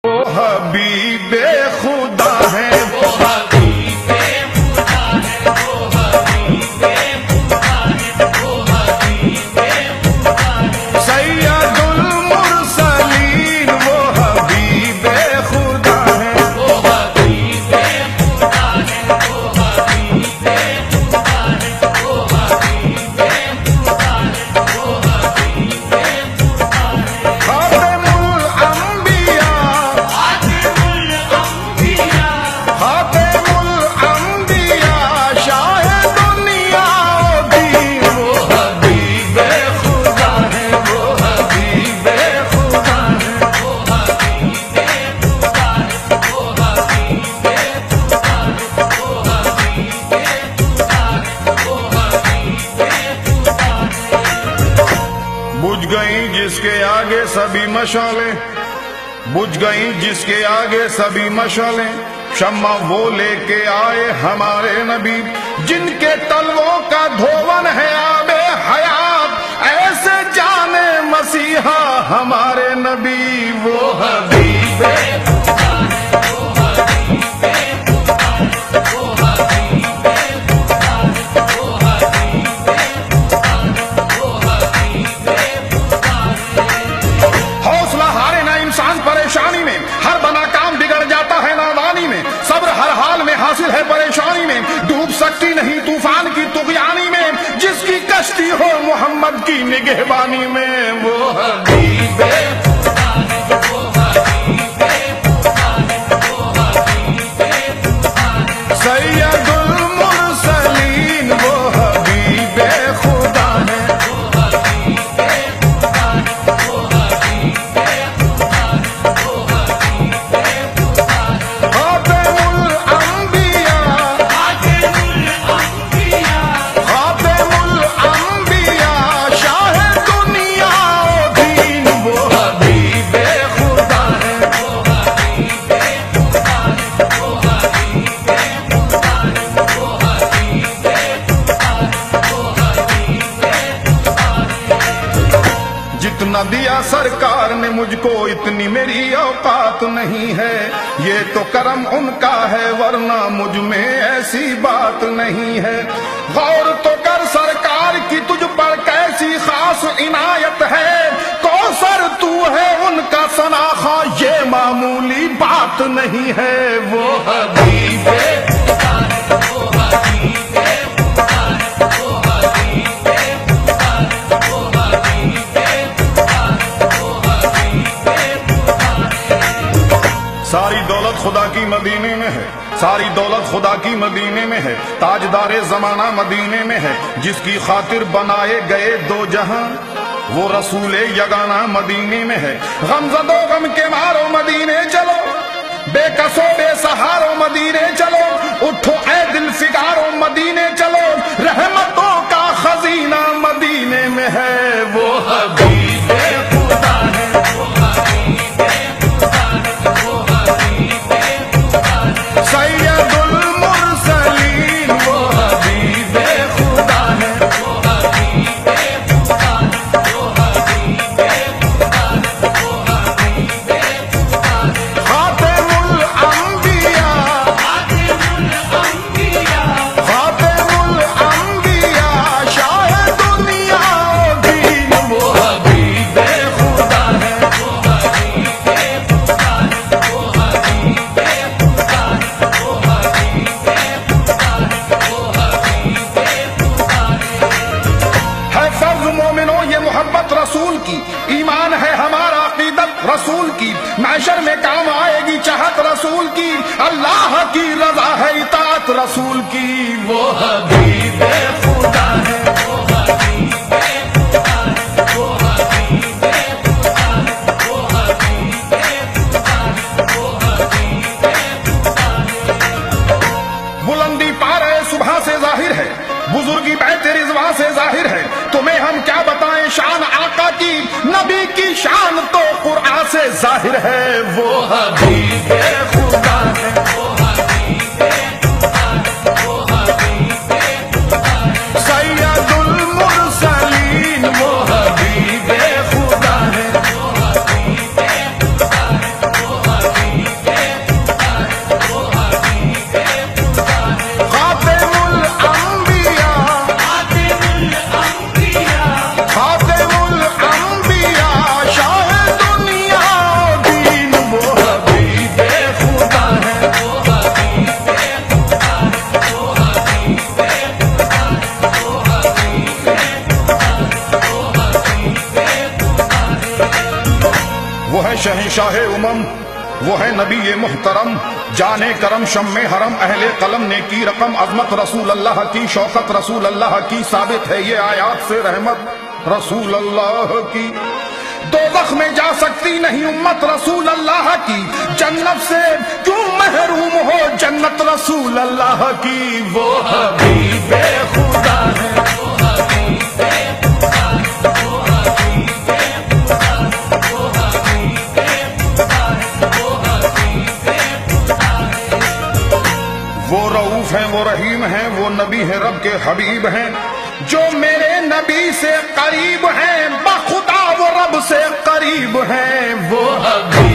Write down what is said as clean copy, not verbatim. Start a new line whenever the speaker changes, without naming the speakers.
وہ حبیب خدا ہے، وہ حبیب خدا ہے، وہ حبیب خدا ہے، وہ حبیب خدا ہے، سید المرسلین وہ حبیب خدا ہے، وہ حبیب خدا ہے، وہ حبیب خدا ہے، وہ حبیب خدا ہے، وہ حبیب خدا ہے، خاتم الانبیاء، خاتم الانبیاء، شاہ دنیا و دین وہ حبیب خدا ہے، وہ حبیب خدا ہے، وہ حبیب خدا ہے، وہ حبیب خدا ہے، وہ حبیب خدا ہے، وہ حبیب خدا ہے۔ بجھ گئیں جس کے آگے سبھی مشعلیں، بجھ گئیں جس کے آگے سبھی مشعلیں، شمع وہ لے کے آئے ہمارے نبی، جن کے تلووں کا دھون ہے آب حیات، ایسے جانے مسیحا ہمارے نبی وہ حبیب خدا ہے، وہ حبیب خدا ہے، وہ حبیب خدا ہے، وہ حبیب خدا ہے، وہ حبیب خدا ہے۔ حوصلہ ہارے نہ انسان پریشانی میں، ہر بنا کام بگڑ جاتا ہے نادانی میں، صبر ہر حال میں حاصل ہے پریشانی میں، ڈوب سکتی نہیں طوفان کی طغیانی میں، جس کی کشتی ہو محمد کی نگہبانی میں وہ حبیب خدا ہے، وہ حبیب خدا ہے، وہ حبیب خدا ہے، سید المرسلین وہ حبیب خدا ہے، وہ حبیب خدا ہے، وہ حبیب خدا ہے، وہ حبیب خدا ہے، خاتم الانبیاء، خاتم الانبیاء، خاتم الانبیاء، شاہ دنیا و دین وہ حبیب خدا ہے، وہ حبیب خدا ہے، وہ حبیب خدا ہے، وہ حبیب خدا ہے، وہ حبیب خدا ہے۔ جتنا دیا سرکار نے مجھ کو اتنی میری اوقات نہیں ہے، یہ تو کرم ان کا ہے ورنہ مجھ میں ایسی بات نہیں ہے، غور تو کر سرکار کی تجھ پر کیسی خاص عنایت ہے، کوثر تو ہے ان کا ثناخواں یہ معمولی بات نہیں ہے، وہ حبیب خدا ہے، وہ حبیب خدا ہے، وہ حبیب خدا ہے، وہ حبیب خدا ہے، وہ حبیب خدا ہے۔ ساری دولت خدا کی مدینے میں ہے، ساری دولت خدا کی مدینے میں ہے، تاجدار زمانہ مدینے میں ہے، جس کی خاطر بنائے گئے دو جہاں وہ رسول یگانہ مدینے میں ہے، غم زدو غم کے مارو مدینے چلو، بے کسو بے سہارو مدینے چلو، اٹھو اے دل فگارو مدینے چلو، رحمتوں کا خزینہ مدینے میں ہے، وہ حبیب خدا ہے، وہ حبیب خدا ہے، وہ حبیب خدا ہے، سید المرسلین وہ حبیب خدا ہے، وہ حبیب خدا ہے، وہ حبیب خدا ہے، وہ حبیب خدا ہے، خاتم الانبیاء، خاتم الانبیاء، خاتم الانبیاء، شاہ دنیا و دین وہ حبیب خدا ہے، وہ حبیب خدا ہے، وہ حبیب خدا ہے، وہ حبیب خدا ہے، وہ حبیب خدا ہے۔ فرض مومنوں یہ محبت رسول کی، ایمان ہے ہمارا عقیدت رسول کی، معاشر میں کام آئے گی چاہت رسول کی، اللہ کی رضا ہے اطاعت رسول کی، وہ حبیب خدا ہے، وہ حبیب خدا ہے، وہ حبیب خدا ہے، وہ حبیب خدا ہے، وہ حبیب خدا ہے۔ بلندی پارے صبح سے ظاہر ہے، بزرگی بیت رضوان سے ظاہر ہے، تمہیں ہم کیا بتائیں شان آقا کی، نبی کی شان تو قرآن سے ظاہر ہے، وہ حبیب خدا ہے، وہ حبیب خدا ہے، وہ حبیب خدا ہے، سید المرسلین وہ حبیب خدا ہے، وہ حبیب خدا ہے، وہ حبیب شہنشاہ امم، وہ ہے نبی محترم، جانے کرم شم حرم، اہل قلم نے کی رقم، عظمت رسول اللہ کی، شوقت رسول اللہ کی، ثابت ہے یہ آیات سے رحمت رسول اللہ کی۔ دوزخ میں جا سکتی نہیں امت رسول اللہ کی، جنت سے کیوں محروم ہو جنت رسول اللہ کی۔ وہ حبیب خدا ہے، وہ حبیب خدا ہے، وہ حبیب خدا ہے، وہ حبیب خدا ہے، وہ حبیب خدا ہے۔ وہ رؤوف ہیں، وہ رحیم ہیں، وہ نبی ہیں رب کے حبیب ہیں، جو میرے نبی سے قریب ہیں، بخدا وہ رب سے قریب ہیں۔ وہ حبیب